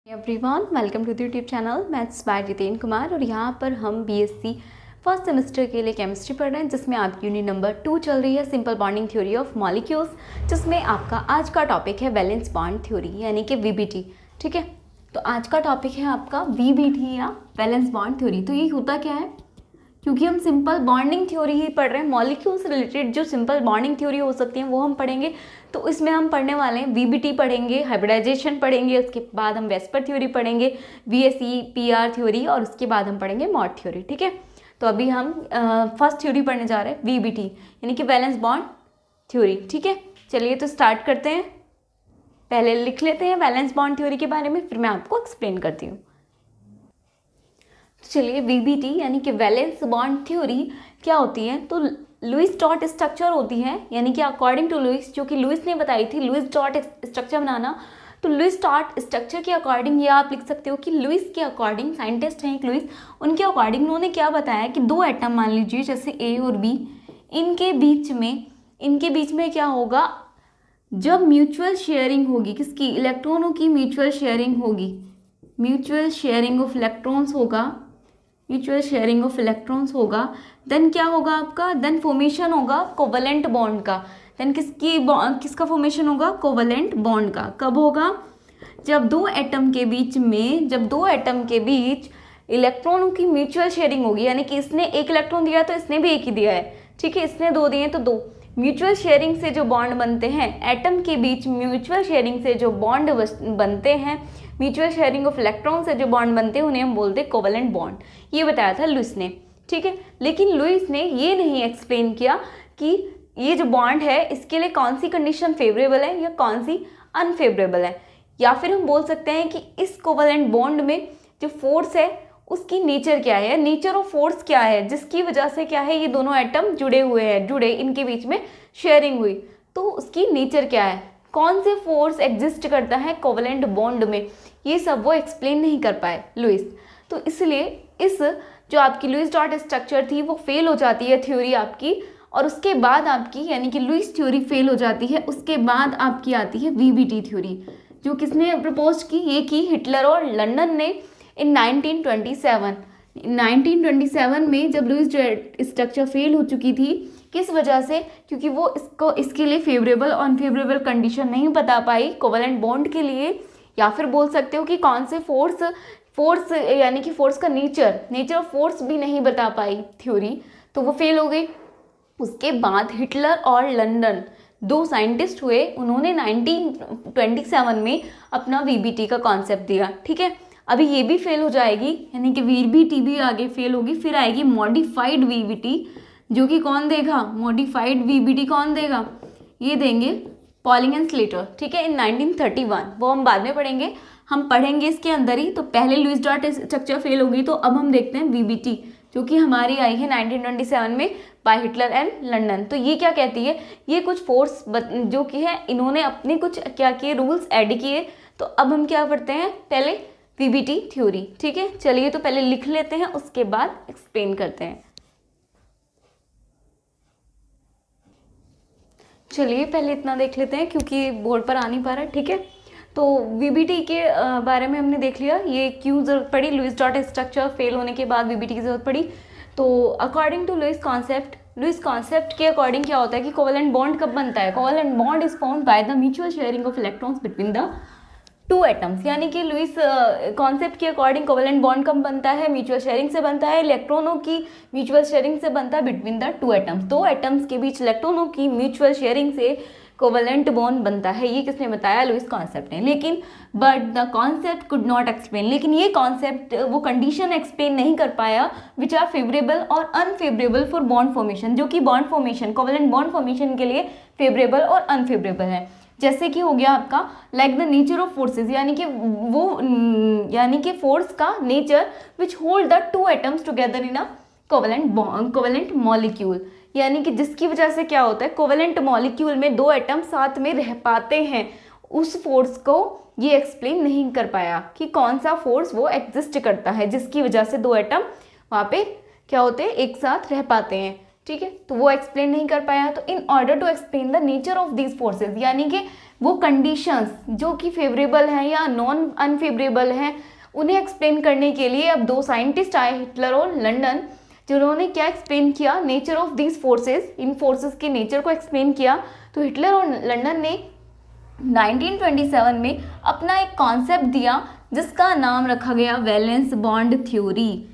Everyone welcome to the YouTube channel maths by Jiten Kumar. और यहाँ पर हम बीएससी फर्स्ट सेमेस्टर के लिए केमिस्ट्री पढ़ रहे हैं, जिसमें आपकी यूनिट नंबर 2 चल रही है, simple bonding theory of molecules, जिसमें आपका आज का टॉपिक है वैलेंस बॉन्ड थ्योरी यानी कि वीबीटी। ठीक है, तो आज का टॉपिक है आपका वीबीटी या वैलेंस बॉन्ड थ्योरी। तो ये होता क्या है, क्योंकि हम सिंपल बॉन्डिंग थ्योरी ही पढ़ रहे हैं, मॉलिक्यूल से रिलेटेड जो सिंपल बॉन्डिंग थ्योरी हो सकती है वो हम पढ़ेंगे। तो इसमें हम पढ़ने वाले हैं वीबीटी पढ़ेंगे, हाइब्रिडाइजेशन पढ़ेंगे, उसके बाद हम वेस्पर थ्योरी पढ़ेंगे, वीएसई पीआर थ्योरी, और उसके बाद हम पढ़ेंगे मॉड थ्योरी। ठीक है, तो अभी हम फर्स्ट थ्योरी पढ़ने जा रहे हैं, वीबीटी यानी कि वैलेंस बॉन्ड थ्योरी। ठीक है, चलिए तो स्टार्ट करते हैं। पहले लिख लेते हैं वैलेंस बॉन्ड थ्योरी के बारे में, फिर मैं आपको एक्सप्लेन करती हूँ। चलिए, वीबीटी यानी कि वैलेंस बॉन्ड थ्योरी क्या होती है, तो लुईस डॉट स्ट्रक्चर होती है, यानी कि अकॉर्डिंग टू लुईस, जो कि लुईस ने बताई थी लुईस डॉट स्ट्रक्चर बनाना। तो लुईस डॉट स्ट्रक्चर के अकॉर्डिंग ये आप लिख सकते हो कि लुईस के अकॉर्डिंग, साइंटिस्ट हैं एक लुईस, उनके अकॉर्डिंग उन्होंने क्या बताया कि दो एटम मान लीजिए जैसे ए और बी, इनके बीच में क्या होगा, जब म्यूचुअल शेयरिंग होगी, किसकी, इलेक्ट्रॉनों की म्यूचुअल शेयरिंग होगी, म्यूचुअल शेयरिंग ऑफ इलेक्ट्रॉन्स होगा, म्यूचुअल शेयरिंग ऑफ इलेक्ट्रॉन्स होगा, देन क्या होगा आपका, देन फॉर्मेशन होगा कोवलेंट बॉन्ड का। देन किसका फॉर्मेशन होगा, कोवलेंट बॉन्ड का। कब होगा, जब दो एटम के बीच इलेक्ट्रॉनों की म्यूचुअल शेयरिंग होगी, यानी कि इसने एक इलेक्ट्रॉन दिया तो इसने भी एक ही दिया है। ठीक है, इसने दो दिए तो दो। म्यूचुअल शेयरिंग से जो बॉन्ड बनते हैं, एटम के बीच म्यूचुअल शेयरिंग से जो बॉन्ड बनते हैं, म्यूचुअल शेयरिंग ऑफ इलेक्ट्रॉन से जो बॉन्ड बनते हैं, उन्हें हम बोलते हैं कोवलेंट बॉन्ड। ये बताया था लुईस ने। ठीक है, लेकिन लुईस ने ये नहीं एक्सप्लेन किया कि ये जो बॉन्ड है इसके लिए कौन सी कंडीशन फेवरेबल है या कौन सी अनफेवरेबल है। या फिर हम बोल सकते हैं कि इस कोवलेंट बॉन्ड में जो फोर्स है उसकी नेचर क्या है, नेचर ऑफ फोर्स क्या है, जिसकी वजह से क्या है ये दोनों एटम जुड़े, इनके बीच में शेयरिंग हुई, तो उसकी नेचर क्या है, कौन से फोर्स एग्जिस्ट करता है कोवलेंट बॉन्ड में, ये सब वो एक्सप्लेन नहीं कर पाए लुईस। तो इसलिए इस जो आपकी लुईस डॉट स्ट्रक्चर थी वो फेल हो जाती है थ्योरी आपकी, और उसके बाद आपकी यानी कि लुईस थ्योरी फेल हो जाती है। उसके बाद आपकी आती है वीबीटी थ्योरी, जो किसने प्रपोज की, ये की हिटलर और लंदन ने इन 1927 में, जब लुईस स्ट्रक्चर फेल हो चुकी थी। किस वजह से, क्योंकि वो इसके लिए फेवरेबल और अनफेवरेबल कंडीशन नहीं बता पाई कोवलेंट बॉन्ड के लिए, या फिर बोल सकते हो कि कौन से फोर्स यानी कि फोर्स का नेचर ऑफ फोर्स भी नहीं बता पाई थ्योरी, तो वो फेल हो गई। उसके बाद हिटलर और लंदन दो साइंटिस्ट हुए, उन्होंने 1927 में अपना वीबीटी का कॉन्सेप्ट दिया। ठीक है, अभी ये भी फेल हो जाएगी, यानी कि वीबीटी भी आगे फेल होगी, फिर आएगी मॉडिफाइड वीबीटी, जो कि कौन देगा, मॉडिफाइड वीबीटी कौन देगा, ये देंगे पॉलिंग एंड स्लेटर। ठीक है, इन 1931, वो हम बाद में पढ़ेंगे, हम पढ़ेंगे इसके अंदर ही। तो पहले लुईस डॉट स्ट्रक्चर फेल होगी, तो अब हम देखते हैं वीबीटी, जो कि हमारी आई है 1927 में बाय हिटलर एंड लंदन। तो ये क्या कहती है, ये कुछ फोर्स जो कि है, इन्होंने अपने कुछ क्या किए, रूल्स ऐड किए। तो अब हम क्या करते हैं, पहले वीबीटी थ्योरी। ठीक है, चलिए तो पहले लिख लेते हैं, उसके बाद एक्सप्लेन करते हैं। चलिए पहले इतना देख लेते हैं, क्योंकि बोर्ड पर आ नहीं पा रहा है। ठीक है, तो वीबीटी के बारे में हमने देख लिया, ये क्यों जरूरत पड़ी, लुईस डॉट स्ट्रक्चर फेल होने के बाद वीबीटी की जरूरत पड़ी। तो अकॉर्डिंग टू लुईस कॉन्सेप्ट के अकॉर्डिंग क्या होता है कि कोवलेंट बॉन्ड कब बनता है, covalent bond is formed by the mutual sharing of electrons between the two atoms. यानी कि लुईस कॉन्सेप्ट के अकॉर्डिंग कोवलेंट बॉन्ड कब बनता है, म्यूचुअल शेयरिंग से बनता है, इलेक्ट्रॉनों की म्यूचुअल शेयरिंग से बनता है बिटवीन द टू एटम्स। दो एटम्स के बीच इलेक्ट्रॉनों की म्यूचुअल शेयरिंग से कोवलेंट बॉन्ड बनता है। ये किसने बताया, लुईस कॉन्सेप्ट ने। लेकिन but the concept could not explain, लेकिन ये कॉन्सेप्ट वो कंडीशन एक्सप्लेन नहीं कर पाया विच आर फेवरेबल और अनफेवरेबल फॉर बॉन्ड फॉर्मेशन, जो कि bond formation, covalent bond formation के लिए फेवरेबल और अनफेवरेबल है। जैसे कि हो गया आपका like the nature of forces, यानी कि फोर्स का nature which hold the two atoms together in a covalent molecule, यानी कि जिसकी वजह से क्या होता है, कोवलेंट मॉलिक्यूल में दो एटम साथ में रह पाते हैं। उस फोर्स को ये एक्सप्लेन नहीं कर पाया कि कौन सा फोर्स वो एग्जिस्ट करता है, जिसकी वजह से दो एटम वहाँ पे क्या होते हैं, एक साथ रह पाते हैं। ठीक है, तो वो एक्सप्लेन नहीं कर पाया। तो in order to explain the nature of these forces, यानी कि वो कंडीशंस जो कि फेवरेबल हैं या नॉन अनफेवरेबल हैं उन्हें एक्सप्लेन करने के लिए अब दो साइंटिस्ट आए, हिटलर और लंडन, जिन्होंने क्या एक्सप्लेन किया, nature of these forces, in forces के नेचर को एक्सप्लेन किया। तो हिटलर और लंडन ने 1927 में अपना एक कॉन्सेप्ट दिया जिसका नाम रखा गया valence bond theory.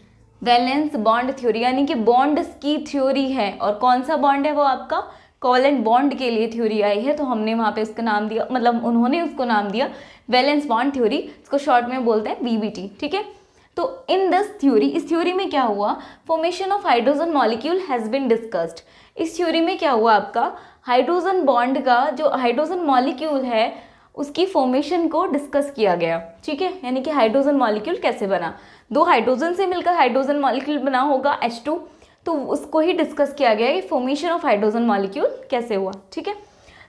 Valence bond theory यानी कि बॉन्ड्स की थ्योरी है, और कौन सा बॉन्ड है वो आपका कोवेलेंट बॉन्ड के लिए थ्योरी आई है, तो हमने वहाँ पे उसका नाम दिया, मतलब उन्होंने उसको नाम दिया वैलेंस बॉन्ड थ्योरी, इसको शॉर्ट में बोलते हैं वीबीटी, ठीक है। तो इन दिस थ्योरी, इस थ्योरी में क्या हुआ, formation of hydrogen molecule has been discussed. इस थ्योरी में क्या हुआ, आपका हाइड्रोजन बॉन्ड का जो हाइड्रोजन मॉलिक्यूल है उसकी फॉर्मेशन को डिस्कस किया गया, ठीक है। यानी कि हाइड्रोजन मॉलिक्यूल कैसे बना, दो हाइड्रोजन से मिलकर हाइड्रोजन मॉलिक्यूल बना होगा H2, तो उसको ही डिस्कस किया गया कि फॉर्मेशन ऑफ हाइड्रोजन मॉलिक्यूल कैसे हुआ, ठीक है।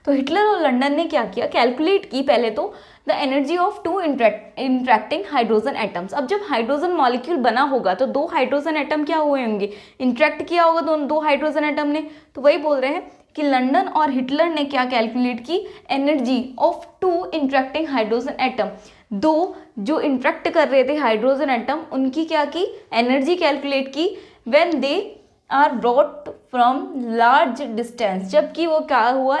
तो हिटलर और लंडन ने क्या किया, कैलकुलेट की पहले तो the energy of two interacting hydrogen atoms. अब जब हाइड्रोजन मॉलिक्यूल बना होगा तो दो हाइड्रोजन एटम क्या हुए होंगे, इंटरेक्ट किया होगा दो हाइड्रोजन एटम ने। तो वही बोल रहे हैं कि लंदन और हिटलर ने क्या कैलकुलेट की, energy of two interacting hydrogen atom, दो जो इंटरेक्ट कर रहे थे हाइड्रोजन एटम उनकी क्या की, एनर्जी कैलकुलेट की, when they are brought from large distance, जबकि वो क्या हुआ,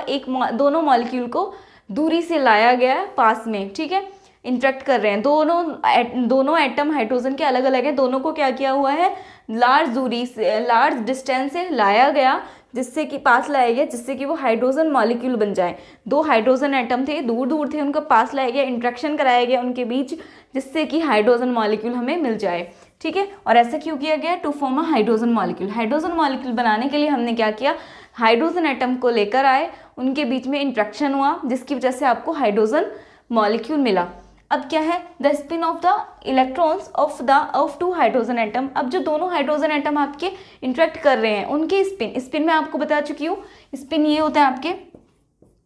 दोनों मॉलिक्यूल को दूरी से लाया गया पास में, ठीक है। इंटरेक्ट कर रहे हैं दोनों एटम हाइड्रोजन के अलग अलग हैं, दोनों को क्या किया हुआ है, लार्ज दूरी से, लार्ज डिस्टेंस से लाया गया, जिससे कि पास लाया गया, जिससे कि वो हाइड्रोजन मॉलिक्यूल बन जाए। दो हाइड्रोजन एटम थे, दूर दूर थे, उनको पास लाया गया, इंट्रैक्शन कराया गया उनके बीच, जिससे कि हाइड्रोजन मॉलिक्यूल हमें मिल जाए, ठीक है। और ऐसा क्यों किया गया, to form a hydrogen molecule. Hydrogen molecule बनाने के लिए हमने क्या किया, हाइड्रोजन एटम को लेकर आए, उनके बीच में इंट्रैक्शन हुआ, जिसकी वजह से आपको हाइड्रोजन मॉलिक्यूल मिला। अब क्या है, the spin of the electrons of two hydrogen atom. अब जो दोनों हाइड्रोजन एटम आपके इंटरेक्ट कर रहे हैं उनके स्पिन मैं आपको बता चुकी हूँ। स्पिन ये होता है आपके,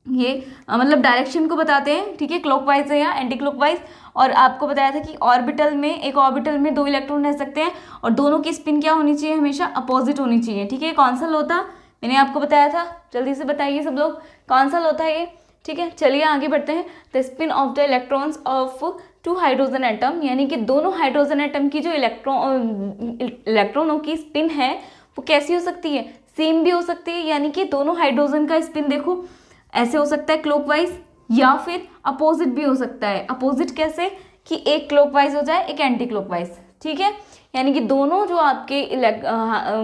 ये मतलब डायरेक्शन को बताते हैं, ठीक है, क्लॉकवाइज है या एंटी क्लॉकवाइज। और आपको बताया था कि ऑर्बिटल में, एक ऑर्बिटल में दो इलेक्ट्रॉन रह सकते हैं और दोनों की स्पिन क्या होनी चाहिए, हमेशा अपोजिट होनी चाहिए, ठीक है। कौन सा लो था, मैंने आपको बताया था, जल्दी से बताइए सब लोग, कौन सा लो था ये, ठीक है। चलिए आगे बढ़ते हैं। The spin of the electrons of two hydrogen atom, यानी कि दोनों हाइड्रोजन एटम की जो इलेक्ट्रॉनों की स्पिन है वो कैसी हो सकती है, सेम भी हो सकती है, यानी कि दोनों हाइड्रोजन का स्पिन देखो ऐसे हो सकता है क्लॉकवाइज, या फिर अपोजिट भी हो सकता है। अपोजिट कैसे, कि एक क्लॉकवाइज हो जाए एक एंटी क्लॉकवाइज, ठीक है। यानी कि दोनों जो आपके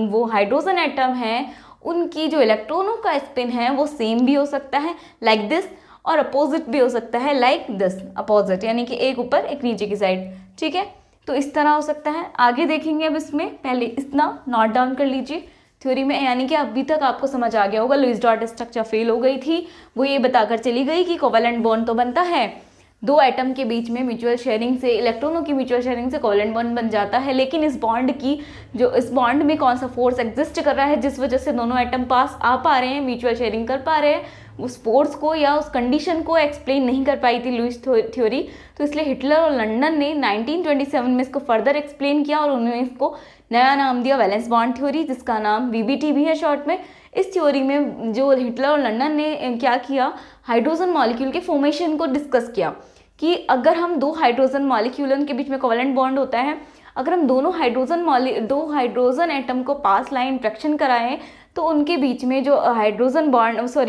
वो हाइड्रोजन एटम हैं उनकी जो इलेक्ट्रॉनों का स्पिन है वो सेम भी हो सकता है लाइक दिस, और अपोजिट भी हो सकता है लाइक दिस, अपोजिट यानी कि एक ऊपर एक नीचे की साइड, ठीक है। तो इस तरह हो सकता है। आगे देखेंगे अब इसमें, पहले इतना नोट डाउन कर लीजिए थ्योरी में, यानी कि अभी तक आपको समझ आ गया होगा। लुईस डॉट स्ट्रक्चर फेल हो गई थी, वो ये बताकर चली गई कि कोवेलेंट बॉन्ड तो बनता है, दो एटम के बीच में म्यूचुअल शेयरिंग से, इलेक्ट्रॉनों की म्यूचुअल शेयरिंग से कोवेलेंट बॉन्ड बन जाता है, लेकिन इस बॉन्ड में कौन सा फोर्स एग्जिस्ट कर रहा है जिस वजह से दोनों एटम पास आ पा रहे हैं, म्यूचुअल शेयरिंग कर पा रहे हैं, उस फोर्स को या उस कंडीशन को एक्सप्लेन नहीं कर पाई थी लुईस थ्योरी। तो इसलिए हिटलर और लंदन ने 1927 में इसको फर्दर एक्सप्लेन किया और उन्होंने इसको नया नाम दिया वैलेंस बॉन्ड थ्योरी, जिसका नाम वीबीटी भी है शॉर्ट में। इस थ्योरी में जो हिटलर और लंदन ने क्या किया, हाइड्रोजन मॉलिक्यूल के फॉर्मेशन को डिस्कस किया कि अगर हम दो हाइड्रोजन मॉलिक्यूल, उनके बीच में कोवेलेंट बॉन्ड होता है, अगर हम दो हाइड्रोजन एटम को पास लाइन इंट्रैक्शन कराएं तो उनके बीच में जो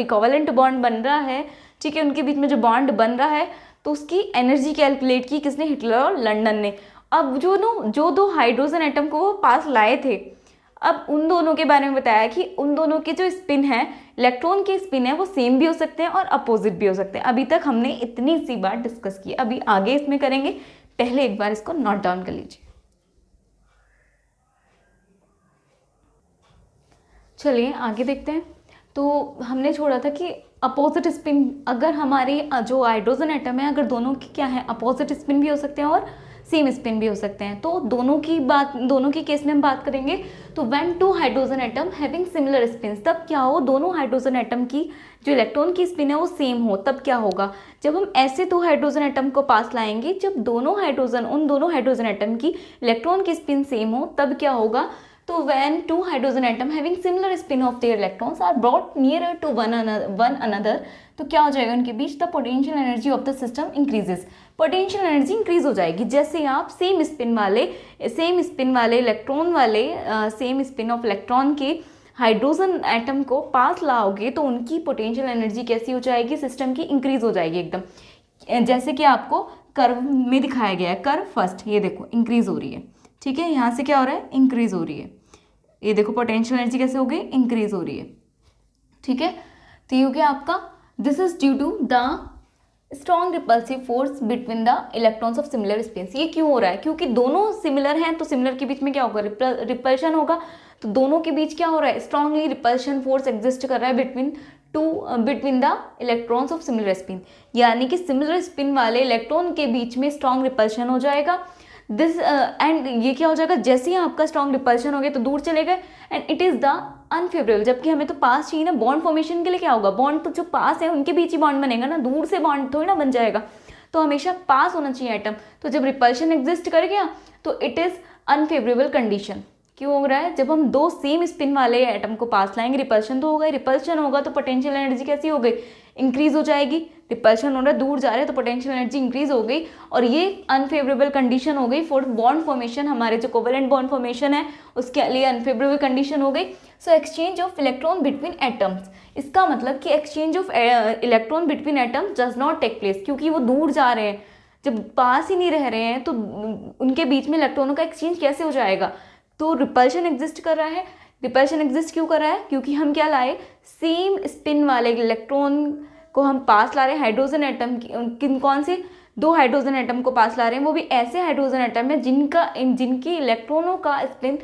कोवेलेंट बॉन्ड बन रहा है, ठीक है, उनके बीच में जो बॉन्ड बन रहा है तो उसकी एनर्जी कैलकुलेट की किसने, हिटलर और लंदन ने। अब जो दो हाइड्रोजन एटम को वो पास लाए थे, अब उन दोनों के बारे में बताया कि उन दोनों के जो स्पिन है, इलेक्ट्रॉन के स्पिन है, वो सेम भी हो सकते हैं और अपोजिट भी हो सकते हैं। अभी तक हमने इतनी सी बात डिस्कस की, अभी आगे इसमें करेंगे, पहले एक बार इसको नोट डाउन कर लीजिए। चलिए आगे देखते हैं। तो हमने छोड़ा था कि अपोजिट स्पिन, अगर हमारे जो हाइड्रोजन एटम है, अगर दोनों की क्या है, अपोजिट स्पिन भी हो सकते हैं और सेम स्पिन भी हो सकते हैं। तो दोनों की केस में हम बात करेंगे। तो when two hydrogen atom having similar spins, तब क्या हो, दोनों हाइड्रोजन एटम की जो इलेक्ट्रॉन की स्पिन है वो सेम हो, तब क्या होगा, जब हम ऐसे दो हाइड्रोजन एटम को पास लाएंगे, जब उन दोनों हाइड्रोजन एटम की इलेक्ट्रॉन की स्पिन सेम हो, तब क्या होगा, तो when two hydrogen atom having similar spin of their electrons are brought nearer to one another, तो क्या हो जाएगा उनके बीच, the potential energy of the system increases, potential energy increase हो जाएगी। जैसे आप सेम स्पिन वाले इलेक्ट्रॉन वाले सेम स्पिन ऑफ इलेक्ट्रॉन के हाइड्रोजन एटम को पास लाओगे तो उनकी पोटेंशियल एनर्जी कैसी हो जाएगी, सिस्टम की इंक्रीज हो जाएगी एकदम। जैसे कि आपको कर्व में दिखाया गया है, कर्व फर्स्ट ये देखो इंक्रीज हो रही है, ठीक है, यहाँ से क्या हो रहा है, इंक्रीज हो रही है, ये देखो पोटेंशियल एनर्जी कैसे हो गई, इंक्रीज हो रही है, ठीक है। तो ये हो गया आपका, this is due to the strong repulsive force between the electrons of similar spins. ये क्यों हो रहा है, क्योंकि दोनों सिमिलर हैं तो सिमिलर के बीच में क्या होगा, रिपल्शन होगा, तो दोनों के बीच क्या हो रहा है, स्ट्रांगली रिपल्शन फोर्स एग्जिस्ट कर रहा है between the electrons of similar spin, यानी कि सिमिलर स्पिन वाले इलेक्ट्रॉन के बीच में स्ट्रॉन्ग रिपल्शन हो जाएगा। दिस एंड ये क्या हो जाएगा, जैसे ही आपका स्ट्रॉन्ग रिपल्शन हो गया तो दूर चले गए, and it is the unfavourable, जबकि हमें तो पास चाहिए ना, बॉन्ड फॉर्मेशन के लिए क्या होगा, बॉन्ड तो जो पास है उनके बीच ही बॉन्ड बनेगा ना, दूर से बॉन्ड थोड़ी ना बन जाएगा, तो हमेशा पास होना चाहिए एटम। तो जब रिपल्शन एग्जिस्ट कर गया तो इट इज़ अनफेवरेबल कंडीशन। क्यों हो रहा है, जब हम दो सेम स्पिन वाले एटम को पास लाएंगे, रिपल्शन तो होगा, रिपल्शन होगा तो पोटेंशियल एनर्जी कैसी हो गई, इंक्रीज हो जाएगी, रिपल्शन हो रहा है, दूर जा रहे हैं तो पोटेंशियल एनर्जी इंक्रीज हो गई, और ये अनफेवरेबल कंडीशन हो गई फॉर बॉन्ड फॉर्मेशन, हमारे जो कोवेलेंट बॉन्ड फॉर्मेशन है उसके लिए अनफेवरेबल कंडीशन हो गई। So exchange of electron between atoms, इसका मतलब कि exchange of electron between atoms does not take place, क्योंकि वो दूर जा रहे हैं, जब पास ही नहीं रह रहे हैं तो उनके बीच में इलेक्ट्रॉनों का एक्सचेंज कैसे हो जाएगा, तो रिपल्शन एग्जिस्ट कर रहा है। रिपल्शन एग्जिस्ट क्यों कर रहा है, क्योंकि हम क्या लाए, सेम स्पिन वाले इलेक्ट्रॉन को हम पास ला रहे हैं, हाइड्रोजन एटम कौन से, दो हाइड्रोजन एटम को पास ला रहे हैं, वो भी ऐसे हाइड्रोजन एटम है जिनकी इलेक्ट्रॉनों का स्पिन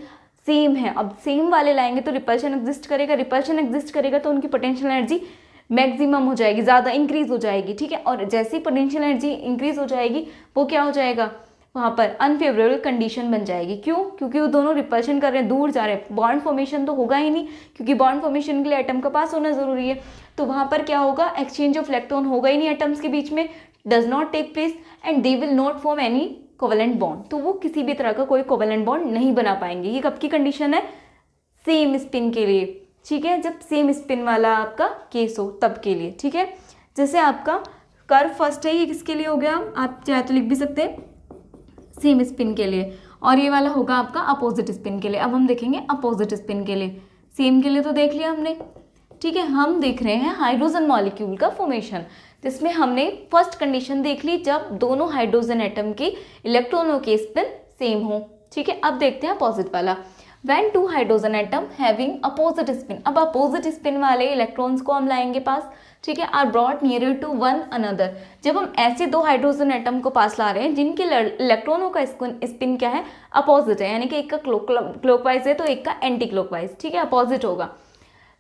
सेम है। अब सेम वाले लाएंगे तो रिपल्शन एग्जिस्ट करेगा तो उनकी पोटेंशियल एनर्जी मैक्सिमम हो जाएगी, ज़्यादा इंक्रीज हो जाएगी, ठीक है। और जैसे ही पोटेंशियल एनर्जी इंक्रीज हो जाएगी वो क्या हो जाएगा, वहाँ पर अनफेवरेबल कंडीशन बन जाएगी। क्यों, क्योंकि वो दोनों रिपल्शन कर रहे हैं, दूर जा रहे हैं, बॉन्ड फॉर्मेशन तो होगा ही नहीं, क्योंकि बॉन्ड फॉर्मेशन के लिए एटम का पास होना ज़रूरी है, तो वहाँ पर क्या होगा, एक्सचेंज ऑफ इलेक्ट्रॉन होगा ही नहीं एटम्स के बीच में, does not take place, and they will not form any covalent bond, तो वो किसी भी तरह का कोई कोवेलेंट बॉन्ड नहीं बना पाएंगे। ये कब की कंडीशन है, सेम स्पिन के लिए, ठीक है, जब सेम स्पिन वाला आपका केस हो तब के लिए, ठीक है। जैसे आपका कर्व फर्स्ट है, ये किसके लिए हो गया, आप चाहे तो लिख भी सकते हैं सेम स्पिन के लिए, और ये वाला होगा आपका अपोजिट स्पिन के लिए। अब हम देखेंगे अपोजिट स्पिन के लिए, सेम के लिए तो देख लिया हमने, ठीक है। हम देख रहे हैं हाइड्रोजन मॉलिक्यूल का फॉर्मेशन, जिसमें हमने फर्स्ट कंडीशन देख ली जब दोनों हाइड्रोजन एटम के इलेक्ट्रॉनों के स्पिन सेम हो, ठीक है। अब देखते हैं अपोजिट वाला, when two hydrogen atom having opposite spin, अब अपोजिट स्पिन वाले इलेक्ट्रॉन्स को हम लाएंगे पास, ठीक है, are brought nearer to one another, जब हम ऐसे दो हाइड्रोजन एटम को पास ला रहे हैं जिनके इलेक्ट्रॉनों का स्पिन क्या है, अपोजिट है, यानी कि एक का क्लॉकवाइज है तो एक का एंटी क्लॉकवाइज, ठीक है, अपोजिट होगा,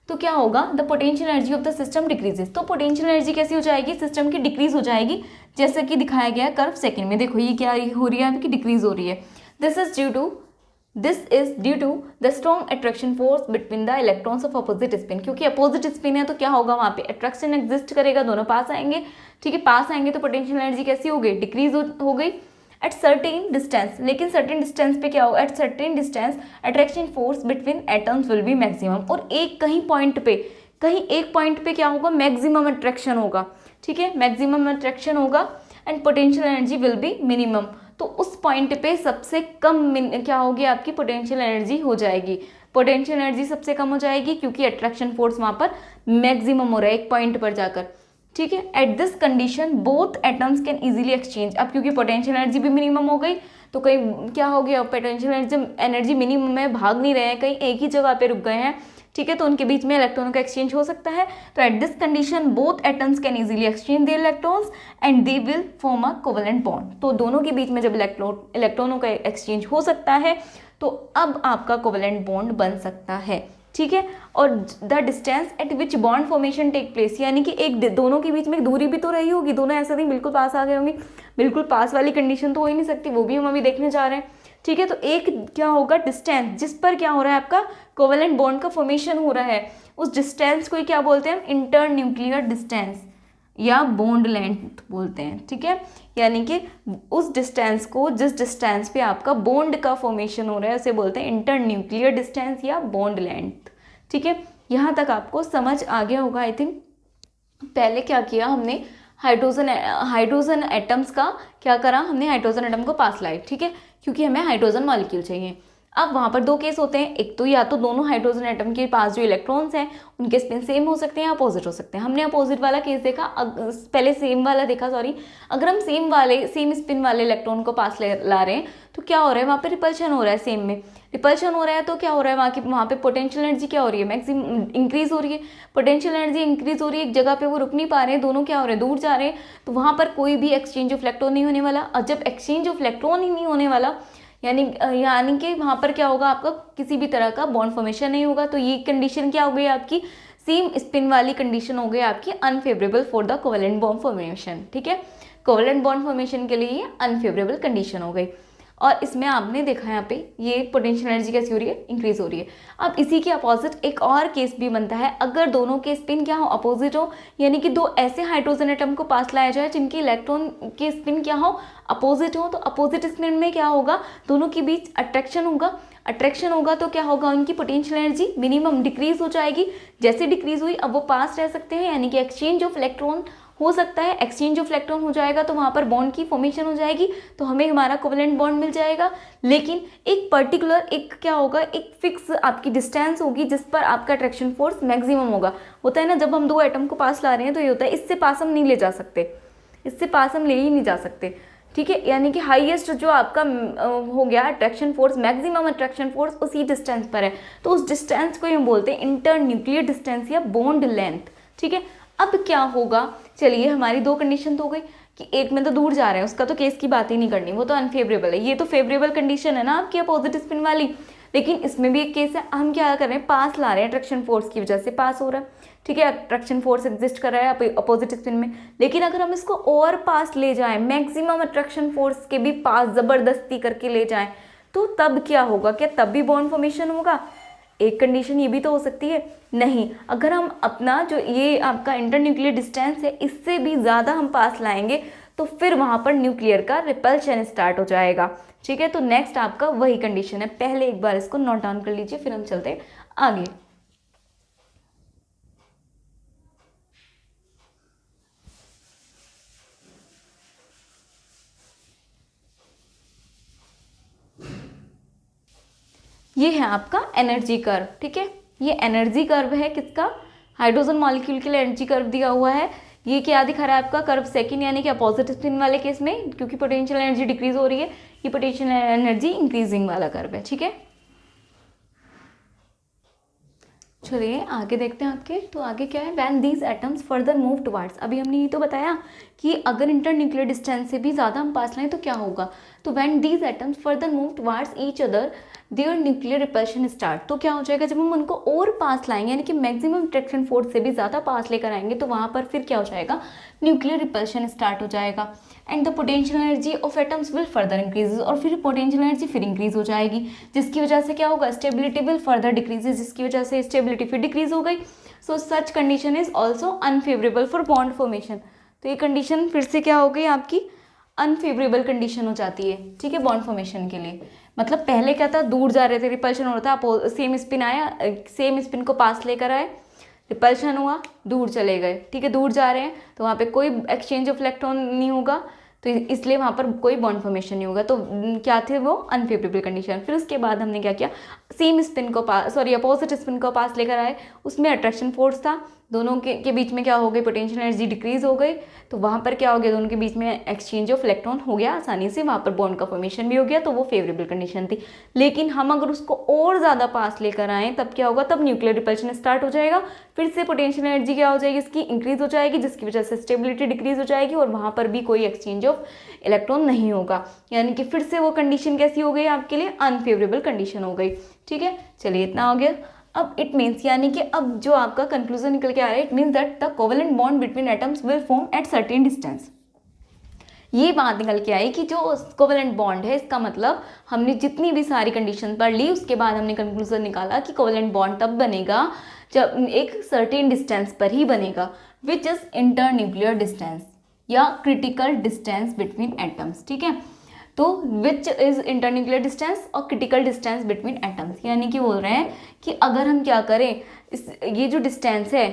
तो क्या होगा, the potential energy of the system decreases, तो पोटेंशियल एनर्जी कैसी हो जाएगी, सिस्टम की डिक्रीज हो जाएगी, जैसे कि दिखाया गया है कर्व सेकंड में, देखो ये क्या हो रही है, कि डिक्रीज हो रही है। This is due to the strong attraction force between the electrons of opposite spin, क्योंकि अपोजिट स्पिन है तो क्या होगा, वहाँ पे अट्रैक्शन एग्जिस्ट करेगा, दोनों पास आएंगे, ठीक है, पास आएंगे तो पोटेंशियल एनर्जी कैसी हो गई, डिक्रीज हो गई एट सर्टेन डिस्टेंस, लेकिन सर्टेन डिस्टेंस पे क्या होगा, at certain distance attraction force between atoms will be maximum, और कहीं एक पॉइंट पे क्या होगा, मैक्सिमम अट्रैक्शन होगा, ठीक है, मैक्सिमम अट्रैक्शन होगा, and potential energy will be minimum, तो उस पॉइंट पे सबसे कम क्या होगी, आपकी पोटेंशियल एनर्जी हो जाएगी, पोटेंशियल एनर्जी सबसे कम हो जाएगी, क्योंकि अट्रैक्शन फोर्स वहाँ पर मैक्सिमम हो रहा है एक पॉइंट पर जाकर, ठीक है। At this condition both atoms can easily exchange, अब क्योंकि पोटेंशियल एनर्जी भी मिनिमम हो गई तो कहीं क्या हो गया, पोटेंशियल एनर्जी मिनिमम है, भाग नहीं रहे हैं, कहीं एक ही जगह पे रुक गए हैं, ठीक है, तो उनके बीच में इलेक्ट्रॉनों का एक्सचेंज हो सकता है। तो at this condition both atoms can easily exchange there electrons and they will form a covalent bond, तो दोनों के बीच में जब इलेक्ट्रॉनों का एक्सचेंज हो सकता है तो अब आपका कोवेलेंट बॉन्ड बन सकता है, ठीक है। और the distance at which bond formation take place, यानी कि एक दोनों के बीच में एक दूरी भी तो रही होगी, दोनों ऐसा नहीं बिल्कुल पास आ गए होंगे, बिल्कुल पास वाली कंडीशन तो हो ही नहीं सकती, वो भी हम अभी देखने जा रहे हैं, ठीक है। तो एक क्या होगा, डिस्टेंस जिस पर क्या हो रहा है, आपका कोवेलेंट बॉन्ड का फॉर्मेशन हो रहा है, उस डिस्टेंस को क्या बोलते हैं हम, इंटर न्यूक्लियर डिस्टेंस, या बॉन्ड लेंथ बोलते हैं, ठीक है। यानी कि उस डिस्टेंस को, जिस डिस्टेंस पे आपका बॉन्ड का फॉर्मेशन हो रहा है, उसे बोलते हैं इंटर न्यूक्लियर डिस्टेंस या बॉन्ड लेंथ, ठीक है। यहाँ तक आपको समझ आ गया होगा आई थिंक। पहले क्या किया हमने, हाइड्रोजन एटम्स का क्या करा, हमने हाइड्रोजन एटम को पास लाए, ठीक है, क्योंकि हमें हाइड्रोजन मॉलिक्यूल चाहिए। अब वहाँ पर दो केस होते हैं, एक तो या तो दोनों हाइड्रोजन एटम के पास जो इलेक्ट्रॉन्स हैं उनके स्पिन सेम हो सकते हैं या अपोजिट हो सकते हैं। हमने अपोजिट वाला केस देखा, पहले सेम वाला देखा, सॉरी। अगर हम सेम स्पिन वाले इलेक्ट्रॉन को पास ला रहे हैं तो क्या हो रहा है, वहाँ पे रिपल्शन हो रहा है, सेम में रिपल्शन हो रहा है, तो क्या हो रहा है, वहाँ पे पोटेंशियल एनर्जी क्या हो रही है, मैक्सिमम इंक्रीज हो रही है। पोटेंशियल एनर्जी इंक्रीज हो रही है, एक जगह पे वो रुक नहीं पा रहे हैं, दोनों क्या हो रहे हैं, दूर जा रहे हैं, तो वहाँ पर कोई भी एक्सचेंज ऑफ इलेक्ट्रॉन नहीं होने वाला। और जब एक्सचेंज ऑफ इलेक्ट्रॉन ही नहीं होने वाला, यानी कि वहाँ पर क्या होगा, आपका किसी भी तरह का बॉन्ड फॉर्मेशन नहीं होगा। तो ये कंडीशन क्या हो गई आपकी, सेम स्पिन वाली कंडीशन हो गई आपकी unfavourable for the covalent bond formation, ठीक है। कोवेलेंट बॉन्ड फॉर्मेशन के लिए ये अनफेवरेबल कंडीशन हो गई। और इसमें आपने देखा यहाँ पे ये पोटेंशियल एनर्जी कैसी हो रही है, इंक्रीज हो रही है। अब इसी के अपोजिट एक और केस भी बनता है, अगर दोनों के स्पिन क्या हो, अपोजिट हो, यानी कि दो ऐसे हाइड्रोजन एटम को पास लाया जाए जिनके इलेक्ट्रॉन के स्पिन क्या हो, अपोजिट हो, तो अपोजिट स्पिन में क्या होगा, दोनों के बीच अट्रैक्शन होगा तो क्या होगा, उनकी पोटेंशियल एनर्जी मिनिमम डिक्रीज हो जाएगी। जैसे डिक्रीज हुई, अब वो पास रह सकते हैं, यानी कि एक्सचेंज ऑफ इलेक्ट्रॉन हो सकता है, एक्सचेंज ऑफ इलेक्ट्रॉन हो जाएगा तो वहाँ पर बॉन्ड की फॉर्मेशन हो जाएगी, तो हमें हमारा कोवेलेंट बॉन्ड मिल जाएगा। लेकिन एक पर्टिकुलर, एक क्या होगा, एक फिक्स आपकी डिस्टेंस होगी जिस पर आपका अट्रैक्शन फोर्स मैक्सिमम होगा। होता है ना, जब हम दो एटम को पास ला रहे हैं तो ये होता है, इससे पास हम नहीं ले जा सकते, इससे पास हम ले ही नहीं जा सकते, ठीक है। यानी कि हाईएस्ट जो आपका हो गया attraction force, maximum attraction force उसी डिस्टेंस पर है, तो उस डिस्टेंस को हम बोलते हैं इंटर न्यूक्लियर डिस्टेंस या बॉन्ड लेंथ, ठीक है। अब क्या होगा, चलिए हमारी दो कंडीशन तो हो गई कि एक में तो दूर जा रहे हैं, उसका तो केस की बात ही नहीं करनी, वो तो अनफेवरेबल है। ये तो फेवरेबल कंडीशन है ना आपकी अपोजिट स्पिन वाली, लेकिन इसमें भी एक केस है, हम क्या कर रहे हैं, पास ला रहे हैं, अट्रैक्शन फोर्स की वजह से पास हो रहा है, ठीक है, अट्रैक्शन फोर्स एग्जिस्ट कर रहा है अपोजिट स्पिन में। लेकिन अगर हम इसको और पास ले जाएं, मैक्सिमम अट्रैक्शन फोर्स के भी पास जबरदस्ती करके ले जाएं, तो तब क्या होगा, क्या तब भी बॉन्ड फॉर्मेशन होगा? एक कंडीशन ये भी तो हो सकती है, नहीं, अगर हम अपना जो ये आपका इंटर न्यूक्लियर डिस्टेंस है इससे भी ज़्यादा हम पास लाएंगे तो फिर वहाँ पर न्यूक्लियर का रिपल्शन स्टार्ट हो जाएगा, ठीक है। तो नेक्स्ट आपका वही कंडीशन है, पहले एक बार इसको नोट डाउन कर लीजिए, फिर हम चलते हैं आगे। ये है आपका एनर्जी कर्व, ठीक है, ये एनर्जी कर्व है किसका, हाइड्रोजन मॉलिक्यूल के लिए एनर्जी कर्व दिया हुआ है। ये क्या दिखा रहा है आपका कर्व सेकंड, यानी कि अपोजिट स्पिन वाले केस में, क्योंकि पोटेंशियल एनर्जी डिक्रीज हो रही है, ये पोटेंशियल एनर्जी इंक्रीजिंग वाला कर्व है, ठीक है। चलिए आगे देखते हैं आपके, तो आगे क्या है, when these atoms further move towards, अभी हमने ये तो बताया कि अगर इंटर न्यूक्लियर डिस्टेंस से भी ज़्यादा हम पास लाएं तो क्या होगा, तो when these atoms further move towards each other their nuclear repulsion start, तो क्या हो जाएगा, जब हम उनको और पास लाएंगे, यानी कि मैक्सिमम अट्रैक्शन फोर्स से भी ज़्यादा पास लेकर आएंगे, तो वहाँ पर फिर क्या हो जाएगा, न्यूक्लियर रिपल्शन स्टार्ट हो जाएगा, and the potential energy of atoms will further increases, और फिर पोटेंशियल एनर्जी फिर इंक्रीज हो जाएगी, जिसकी वजह से क्या होगा, स्टेबिलिटी विल फर्दर डिक्रीजेज, जिसकी वजह से स्टेबिलिटी फिर डिक्रीज हो गई। So such condition is also unfavourable for bond formation, तो ये कंडीशन फिर से क्या हो गई आपकी, अनफेवरेबल कंडीशन हो जाती है, ठीक है, बॉन्ड फॉर्मेशन के लिए। मतलब पहले क्या था, दूर जा रहे थे, रिपल्शन हो रहा था, सेम स्पिन आया, सेम स्पिन को पास लेकर आए, रिपल्शन हुआ, दूर चले गए, ठीक है, दूर जा रहे हैं तो वहाँ पे कोई एक्सचेंज ऑफ इलेक्ट्रॉन नहीं होगा, तो इसलिए वहाँ पर कोई बॉन्ड फॉर्मेशन नहीं होगा, तो क्या थे वो अनफेवरेबल कंडीशन। फिर उसके बाद हमने क्या किया, सेम स्पिन को पास, सॉरी अपोजिट स्पिन को पास लेकर आए, उसमें अट्रैक्शन फोर्स था, दोनों के बीच में क्या हो गई, पोटेंशियल एनर्जी डिक्रीज हो गई, तो वहाँ पर क्या हो गया, दोनों के बीच में एक्सचेंज ऑफ इलेक्ट्रॉन हो गया आसानी से, वहाँ पर बॉन्ड का फॉर्मेशन भी हो गया, तो वो फेवरेबल कंडीशन थी। लेकिन हम अगर उसको और ज़्यादा पास लेकर आएँ तब क्या होगा, तब न्यूक्लियर रिपल्शन स्टार्ट हो जाएगा, फिर से पोटेंशियल एनर्जी क्या हो जाएगी, इसकी इंक्रीज हो जाएगी, जिसकी वजह से स्टेबिलिटी डिक्रीज हो जाएगी, और वहाँ पर भी कोई एक्सचेंज ऑफ इलेक्ट्रॉन नहीं होगा, यानी कि फिर से वो कंडीशन कैसी हो गई आपके लिए, अनफेवरेबल कंडीशन हो गई, ठीक है। चलिए इतना हो गया। अब इट मीन्स, यानी कि अब जो आपका कंक्लूजन निकल के आ रहा है, it means that the covalent bond between atoms will form at certain distance. ये बात निकल के आई कि जो कोवेलेंट बॉन्ड है, इसका मतलब हमने जितनी भी सारी कंडीशन पढ़ ली, उसके बाद हमने कंक्लूजन निकाला कि कोवेलेंट बॉन्ड तब बनेगा जब एक सर्टेन डिस्टेंस पर ही बनेगा। विच इज इंटरन्यूक्लियर डिस्टेंस या क्रिटिकल डिस्टेंस बिटवीन एटम्स, ठीक है। तो विच इज इंटरन्यूक्लियर डिस्टेंस और क्रिटिकल डिस्टेंस बिटवीन एटम्स, यानी कि बोल रहे हैं कि अगर हम क्या करें, ये जो डिस्टेंस है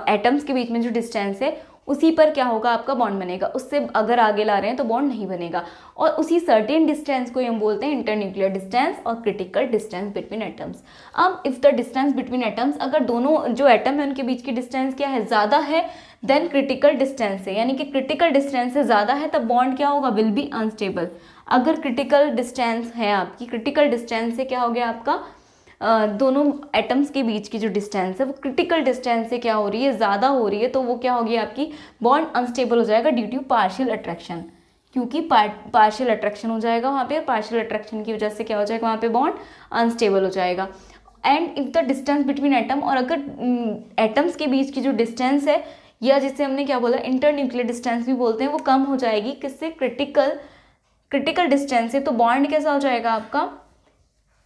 एटम्स के बीच में जो डिस्टेंस है उसी पर क्या होगा, आपका बॉन्ड बनेगा, उससे अगर आगे ला रहे हैं तो बॉन्ड नहीं बनेगा। और उसी सर्टेन डिस्टेंस को हम बोलते हैं इंटरन्यूक्लियर डिस्टेंस और क्रिटिकल डिस्टेंस बिटवीन एटम्स। अब if the distance between atoms, अगर दोनों जो एटम है उनके बीच की डिस्टेंस क्या है, ज़्यादा है देन क्रिटिकल डिस्टेंस है, यानी कि क्रिटिकल डिस्टेंस से ज़्यादा है तब बॉन्ड क्या होगा, विल बी अनस्टेबल। अगर क्रिटिकल डिस्टेंस है आपकी, क्रिटिकल डिस्टेंस से क्या हो गया आपका, दोनों एटम्स के बीच की जो डिस्टेंस है वो क्रिटिकल डिस्टेंस से क्या हो रही है, ज़्यादा हो रही है, तो वो क्या होगी आपकी, बॉन्ड अनस्टेबल हो जाएगा ड्यू टू पार्शियल अट्रैक्शन, क्योंकि पार्शियल अट्रैक्शन हो जाएगा वहाँ पे, पार्शियल अट्रैक्शन की वजह से क्या हो जाएगा वहाँ पे, बॉन्ड अनस्टेबल हो जाएगा। And if the distance between atom, और अगर एटम्स के बीच की जो डिस्टेंस है या जिसे हमने क्या बोला इंटरन्यूक्लियर डिस्टेंस भी बोलते हैं, वो कम हो जाएगी किससे, क्रिटिकल डिस्टेंस से, तो बॉन्ड कैसा हो जाएगा आपका,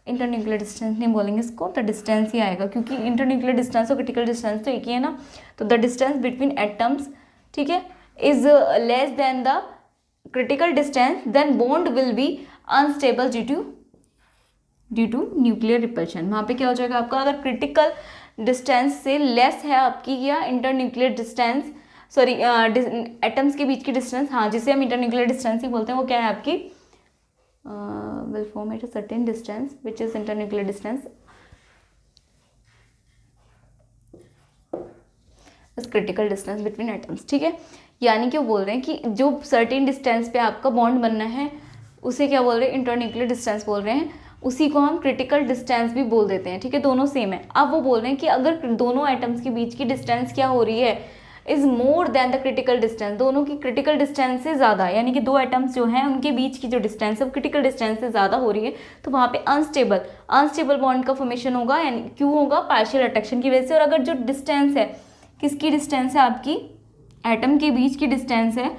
इंटरन्यूक्लियर डिस्टेंस नहीं बोलेंगे इसको, तो डिस्टेंस ही आएगा, क्योंकि इंटरन्यूक्लियर डिस्टेंस और क्रिटिकल डिस्टेंस तो एक ही है ना। तो द डिस्टेंस बिटवीन एटम्स, ठीक है, is less than the critical distance, then bond will be unstable due to nuclear repulsion. वहाँ पे क्या हो जाएगा आपका, अगर क्रिटिकल डिस्टेंस से लेस है आपकी या इंटरन्यूक्लियर डिस्टेंस, सॉरी एटम्स के बीच की डिस्टेंस, हाँ जिसे हम इंटरन्यूक्लियर डिस्टेंस ही बोलते हैं, वो क्या है आपकी, will form at a certain distance which is internuclear distance is critical distance between atoms, ठीक है। यानी कि वो बोल रहे हैं कि जो सर्टेन डिस्टेंस पे आपका बॉन्ड बनना है उसे क्या बोल रहे हैं, इंटरन्यूक्लियर डिस्टेंस बोल रहे हैं, उसी को हम क्रिटिकल डिस्टेंस भी बोल देते हैं, ठीक है, दोनों सेम है। अब वो बोल रहे हैं कि अगर दोनों एटम्स के बीच की डिस्टेंस क्या हो रही है, is more than the critical distance, दोनों की क्रिटिकल डिस्टेंस से ज़्यादा, यानी कि दो एटम्स जो हैं उनके बीच की जो डिस्टेंस है वो क्रिटिकल डिस्टेंस से ज़्यादा हो रही है, तो वहाँ पे अनस्टेबल बॉन्ड का फॉर्मेशन होगा, यानी क्यों होगा, पार्शियल अट्रैक्शन की वजह से। और अगर जो डिस्टेंस है, किसकी डिस्टेंस है आपकी, एटम के बीच की डिस्टेंस है,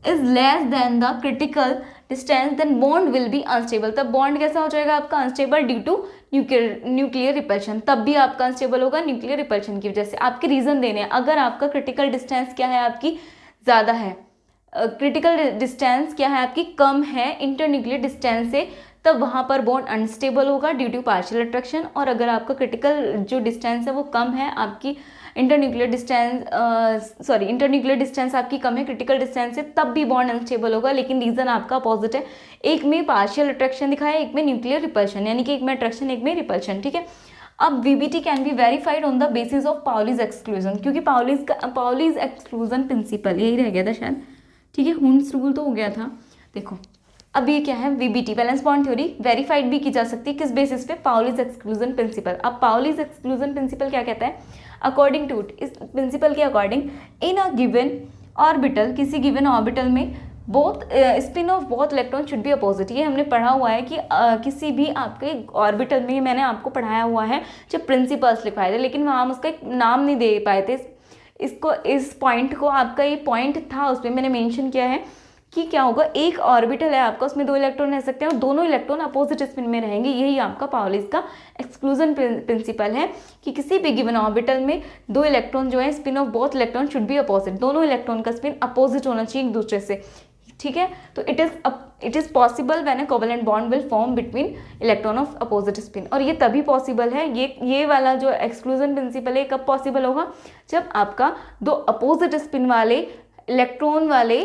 is less than the critical distance, then bond will be unstable, तब बॉन्ड कैसा हो जाएगा आपका, unstable due to nuclear repulsion, तब भी आपका अनस्टेबल होगा न्यूक्लियर रिपल्शन की वजह से। आपके रीजन देने हैं, अगर आपका क्रिटिकल डिस्टेंस क्या है आपकी, ज़्यादा है, क्रिटिकल डिस्टेंस क्या है आपकी, कम है इंटरन्यूक्लियर डिस्टेंस से, तब वहाँ पर बॉन्ड अनस्टेबल होगा ड्यू टू पार्शियल अट्रैक्शन। और अगर आपका क्रिटिकल जो डिस्टेंस है वो कम है, आपकी इंटरन्यूक्लियर डिस्टेंस आपकी कम है क्रिटिकल डिस्टेंस से, तब भी बॉन्ड अनस्टेबल होगा, लेकिन रीजन आपका अपोजिट है, एक में पार्शियल अट्रैक्शन दिखाया, एक में न्यूक्लियर रिपल्शन, यानी कि एक में अट्रैक्शन एक में रिपल्शन, ठीक है। अब VBT can be verified on the basis of Pauli's exclusion, क्योंकि पाउलीज एक्सक्लूजन प्रिंसिपल यही रह गया था शायद, ठीक है, हुंस रूल तो हो गया था। देखो अब ये क्या है, VBT valence bond theory verified भी की जा सकती है, किस बेसिस पे, पाउलीज एक्सक्लूजन प्रिंसिपल। अब पाउलीज एक्सक्लूजन प्रिंसिपल क्या कहता है, अकॉर्डिंग टू इट, इस प्रिंसिपल के according, in a given orbital, किसी गिवन ऑर्बिटल में both spin off both electron should be opposite. ये हमने पढ़ा हुआ है कि किसी भी आपके ऑर्बिटल में, मैंने आपको पढ़ाया हुआ है जब प्रिंसिपल्स लिखवाए थे, लेकिन वहाँ हम उसका एक नाम नहीं दे पाए थे, इसको, इस पॉइंट को, आपका ये पॉइंट था उसमें मैंने मेंशन किया है कि क्या होगा, एक ऑर्बिटल है आपका, उसमें दो इलेक्ट्रॉन रह सकते हैं और दोनों इलेक्ट्रॉन अपोजिट स्पिन में रहेंगे, यही आपका पाउलीज का एक्सक्लूजन प्रिंसिपल है कि किसी भी गिवन ऑर्बिटल में दो इलेक्ट्रॉन जो है, spin off both electron should be opposite, दोनों इलेक्ट्रॉन का स्पिन अपोजिट होना चाहिए एक दूसरे से, ठीक है। तो it is possible when a covalent bond will form between electron of opposite spin, और ये तभी पॉसिबल है, ये वाला जो एक्सक्लूजन प्रिंसिपल है कब पॉसिबल होगा, जब आपका दो अपोजिट स्पिन वाले इलेक्ट्रॉन वाले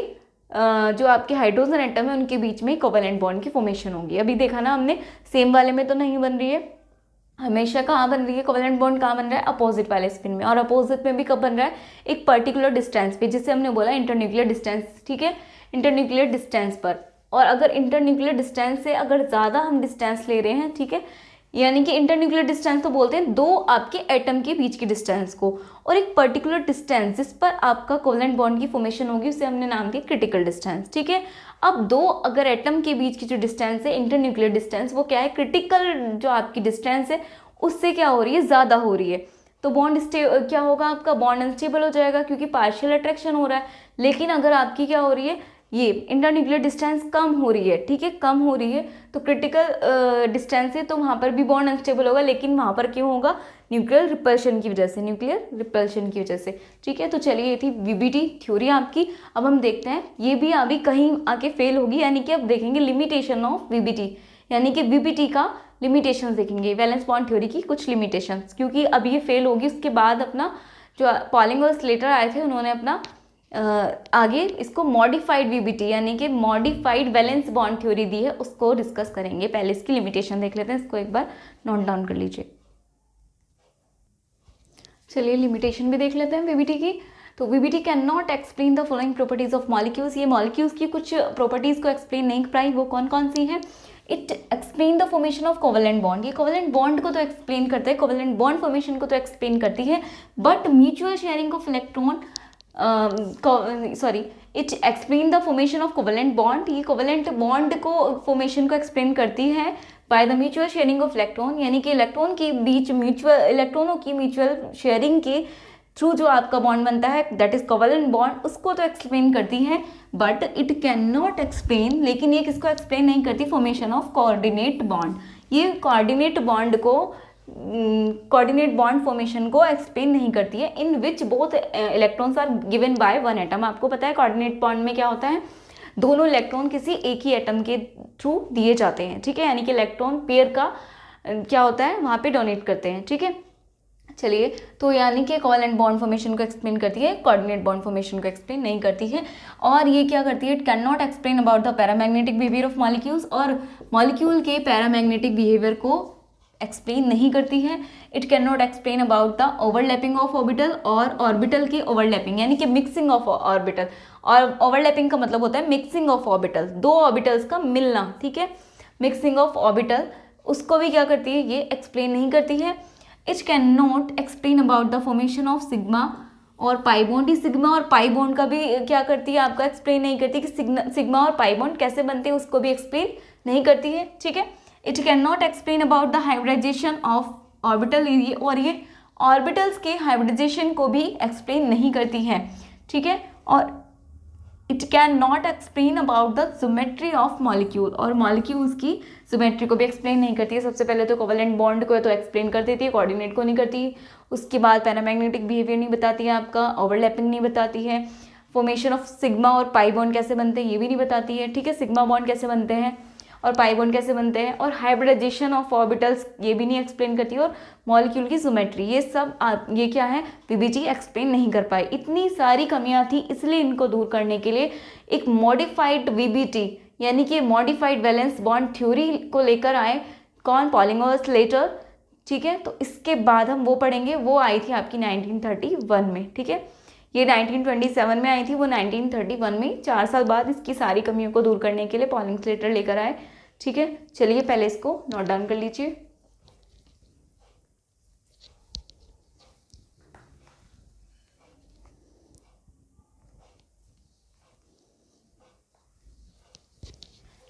जो आपके हाइड्रोजन एटम है उनके बीच में कोवेलेंट बॉन्ड की फॉर्मेशन होगी। अभी देखा ना हमने, सेम वाले में तो नहीं बन रही है, हमेशा कहाँ बन रही है कोवेलेंट बॉन्ड, कहाँ बन रहा है, अपोजिट वाले स्पिन में, और अपोजिट में भी कब बन रहा है, एक पर्टिकुलर डिस्टेंस पे, जिसे हमने बोला इंटरन्यूक्लियर डिस्टेंस, ठीक है, इंटरन्यूक्लियर डिस्टेंस पर। और अगर इंटरन्यूक्लियर डिस्टेंस से अगर ज़्यादा हम डिस्टेंस ले रहे हैं, ठीक है, यानी कि इंटरन्यूक्लियर डिस्टेंस तो बोलते हैं दो आपके एटम के बीच की डिस्टेंस को, और एक पर्टिकुलर डिस्टेंस जिस पर आपका कोवेलेंट बॉन्ड की फॉर्मेशन होगी उसे हमने नाम दिया क्रिटिकल डिस्टेंस, ठीक है। अब दो अगर एटम के बीच की जो डिस्टेंस है इंटरन्यूक्लियर डिस्टेंस, वो क्या है, क्रिटिकल जो आपकी डिस्टेंस है उससे क्या हो रही है, ज़्यादा हो रही है, तो बॉन्ड क्या होगा आपका, बॉन्ड अनस्टेबल हो जाएगा क्योंकि पार्शियल अट्रैक्शन हो रहा है। लेकिन अगर आपकी क्या हो रही है, ये इंटरन्यूक्लियर डिस्टेंस कम हो रही है, ठीक है, कम हो रही है, तो क्रिटिकल डिस्टेंस है तो वहाँ पर भी बॉन्ड अनस्टेबल होगा, लेकिन वहाँ पर क्यों होगा, न्यूक्लियर रिपल्शन की वजह से, न्यूक्लियर रिपल्शन की वजह से, ठीक है। तो चलिए ये थी वीबीटी थ्योरी आपकी। अब हम देखते हैं, ये भी अभी कहीं आके फेल होगी, यानी कि अब देखेंगे लिमिटेशन ऑफ वीबीटी, यानी कि वीबीटी का लिमिटेशंस देखेंगे, वैलेंस बॉन्ड थ्योरी की कुछ लिमिटेशंस, क्योंकि अब ये फेल होगी। उसके बाद अपना जो पॉलिंग और स्लेटर आए थे उन्होंने अपना आगे इसको मॉडिफाइड वीबीटी यानी कि मॉडिफाइड वैलेंस बॉन्ड थ्योरी दी है, उसको डिस्कस करेंगे। पहले इसकी लिमिटेशन देख लेते हैं, इसको एक बार नोट डाउन कर लीजिए। चलिए लिमिटेशन भी देख लेते हैं वीबीटी की। तो VBT can not explain the following properties of molecules, ये मॉलिक्यूल्स की कुछ प्रॉपर्टीज को एक्सप्लेन नहीं कर पाई, वो कौन कौन सी हैं। It explain the formation of covalent bond, ये कोवेलेंट बॉन्ड को तो एक्सप्लेन करते हैं, कोवेलेंट बॉन्ड फॉर्मेशन को तो एक्सप्लेन करती है, but mutual sharing of electron it explain the formation of covalent bond, ये कोवेलेंट बॉन्ड को फॉर्मेशन को एक्सप्लेन करती है by the mutual sharing of electron, यानी कि इलेक्ट्रॉन के बीच इलेक्ट्रॉनों की म्यूचुअल शेयरिंग के थ्रू जो आपका बॉन्ड बनता है दैट इज कोवेलेंट बॉन्ड, उसको तो एक्सप्लेन करती है, but it can not explain, लेकिन ये किसको एक्सप्लेन नहीं करती, फॉर्मेशन ऑफ कोऑर्डिनेट बॉन्ड, ये कोऑर्डिनेट बॉन्ड को कोऑर्डिनेट बॉन्ड फॉर्मेशन को एक्सप्लेन नहीं करती है, in which both electrons are given by one atom. आपको पता है कोऑर्डिनेट बॉन्ड में क्या होता है, दोनों इलेक्ट्रॉन किसी एक ही एटम के थ्रू दिए जाते हैं, ठीक है, यानी कि इलेक्ट्रॉन पेयर का क्या होता है वहाँ पे डोनेट करते हैं, ठीक है। चलिए, तो यानी कि कोवेलेंट बॉन्ड फॉर्मेशन को एक्सप्लेन करती है, कोऑर्डिनेट बॉन्ड फॉर्मेशन को एक्सप्लेन नहीं करती है। और ये क्या करती है, it can not explain about the paramagnetic behaviour of molecules, और मॉलिक्यूल के पैरामैग्नेटिक बिहेवियर को एक्सप्लेन नहीं करती है। It can not explain about the overlapping of orbital, और ऑर्बिटल के ओवरलैपिंग यानी कि मिक्सिंग ऑफ ऑर्बिटल, और ओवरलैपिंग का मतलब होता है मिक्सिंग ऑफ ऑर्बिटल, दो ऑर्बिटल्स का मिलना, ठीक है, मिक्सिंग ऑफ ऑर्बिटल, उसको भी क्या करती है, ये एक्सप्लेन नहीं करती है। It can not explain about the formation of sigma और पाई बॉन्ड, सिग्मा और पाई बॉन्ड का भी क्या करती है, आपका एक्सप्लेन नहीं करती कि सिग्मा और पाई बॉन्ड कैसे बनते हैं, उसको भी एक्सप्लेन नहीं करती है, ठीक है। It can not explain about the hybridisation of orbital, और ये ऑर्बिटल्स के हाइब्रिडाइजेशन को भी एक्सप्लेन नहीं करती है, ठीक है। और it can not explain about the geometry of molecule, और मॉलिक्यूल्स की ज्योमेट्री को भी एक्सप्लेन नहीं करती है। सबसे पहले तो कोवेलेंट बॉन्ड को तो एक्सप्लेन कर देती है, कोऑर्डिनेट को नहीं करती, उसके बाद पैरामैग्नेटिक बिहेवियर नहीं बताती है, आपका ओवरलैपिंग नहीं बताती है, फॉर्मेशन ऑफ सिग्मा और पाई बॉन्ड कैसे बनते हैं ये भी नहीं बताती है, ठीक है, सिग्मा बॉन्ड कैसे बनते हैं और पाई बॉन्ड कैसे बनते हैं, और हाइब्रिडाइजेशन ऑफ ऑर्बिटल्स ये भी नहीं एक्सप्लेन करती, और मॉलिक्यूल की ज्योमेट्री, ये सब ये क्या है, वीबीटी एक्सप्लेन नहीं कर पाई। इतनी सारी कमियां थी, इसलिए इनको दूर करने के लिए एक मॉडिफाइड वीबीटी यानी कि मॉडिफाइड वैलेंस बॉन्ड थ्योरी को लेकर आए, कौन, पॉलिंग और स्लेटर, ठीक है। तो इसके बाद हम वो पढ़ेंगे, वो आई थी आपकी 1931 में, ठीक है, ये 1927 में आई थी, वो 1931 में 4 साल बाद इसकी सारी कमियों को दूर करने के लिए पॉलिंग स्लेटर लेकर आए, ठीक है। चलिए पहले इसको नोट डाउन कर लीजिए।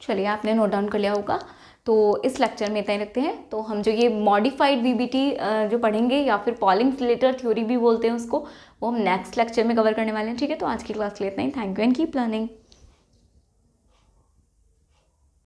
चलिए आपने नोट डाउन कर लिया होगा, तो इस लेक्चर में इतना ही रखते हैं। तो हम जो ये मॉडिफाइड वीबीटी जो पढ़ेंगे या फिर पॉलिंग स्लेटर थ्योरी भी बोलते हैं उसको, वो हम नेक्स्ट लेक्चर में कवर करने वाले हैं, ठीक है। तो आज की क्लास के लिए इतना ही, thank you and keep learning.